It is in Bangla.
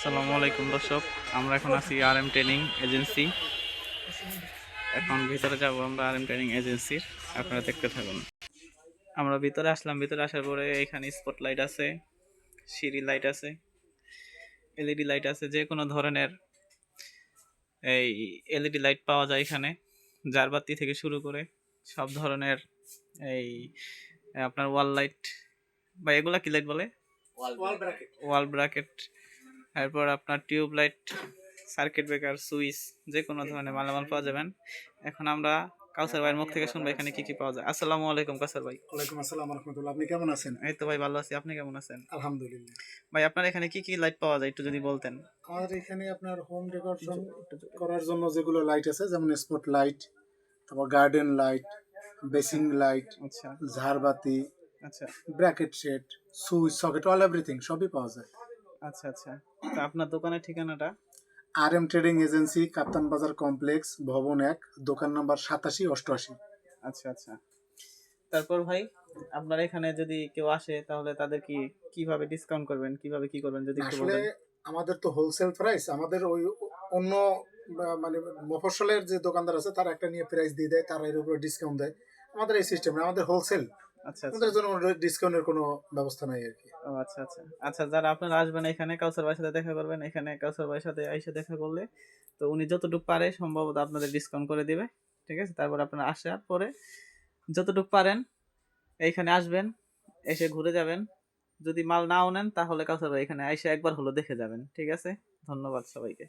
আসসালামু আলাইকুম দর্শক, আমরা এখন আছি আরএম ট্রেনিং এজেন্সি। এখন ভিতরে যাব আমরা আরএম ট্রেনিং এজেন্সির, আপনারা দেখতে থাকুন। আমরা ভিতরে আসলাম, ভিতরে আসার পরে এখানে স্পটলাইট আছে, সিঁড়ি লাইট আছে, এলইডি লাইট আছে, যে কোনো ধরনের এই এলইডি লাইট পাওয়া যায় এখানে, জারবাতি থেকে শুরু করে সব ধরনের এই আপনার ওয়াল লাইট বা এগুলা কি লাইট বলে, ওয়াল ব্র্যাকেট, এরপর আপনার tube light, circuit breaker, switch, যে কোনো ধরনের মালামাল পাওয়া যাবেন। এখন আমরা কাউসার ভাইয়ের মুখ থেকে শুনবো এখানে কি কি পাওয়া যায়। আসসালামু আলাইকুম কাউসার ভাই। ওয়ালাইকুম আসসালাম রাহমাতুল্লাহ। আপনি কেমন আছেন? এই তো ভাই ভালো আছি, আপনি কেমন আছেন? আলহামদুলিল্লাহ। ভাই আপনার এখানে কি কি লাইট পাওয়া যায় একটু যদি বলতেন। আমাদের এখানে আপনার হোম ডেকোরেশন করার জন্য যেগুলো লাইট আছে, যেমন স্পট লাইট, তারপর গার্ডেন লাইট, বেসিং লাইট, আচ্ছা ঝাড়বাতি, আচ্ছা bracket set, switch, socket, all everything সবই পাওয়া যায়। আচ্ছা আচ্ছা তা আপনার দোকানের ঠিকানাটা? আরএম ট্রেডিং এজেন্সি, কাপ্তান বাজার কমপ্লেক্স, ভবন ১, দোকান নাম্বার 8788। আচ্ছা আচ্ছা তারপর ভাই, আপনার এখানে যদি কেউ আসে তাহলে তাদের কি কিভাবে ডিসকাউন্ট করবেন, কিভাবে কি করবেন যদি একটু আসলে বলতেন। আমাদের তো হোলসেল প্রাইস, আমাদের ওই অন্য মানে মফস্বলের যে দোকানদার আছে তারা একটা নিয়ে প্রাইস দিয়ে দেয়, তারা এর উপরে ডিসকাউন্ট দেয়। আমাদের এই সিস্টেম না, আমাদের হোলসেল, আচ্ছা আচ্ছা আমাদের জন্য ডিসকাউন্টের কোনো ব্যবস্থা নাই আর কি। ও আচ্ছা আচ্ছা আচ্ছা, যারা আপনারা আসবেন এখানে কাউসার ভাইয়ের সাথে দেখা করবেন, এখানে কাউসার ভাইয়ের সাথে আইসা দেখা করলে তো উনি যতটুকু পারে সম্ভবত আপনাদের ডিসকাউন্ট করে দিবে। ঠিক আছে, তারপর আপনারা আসার পরে যতটুকু পারেন এইখানে আসবেন, এসে ঘুরে যাবেন। যদি মাল নাও নেন তাহলে কাউসার ভাই এখানে আইসা একবার হলো দেখে যাবেন। ঠিক আছে, ধন্যবাদ সবাইকে।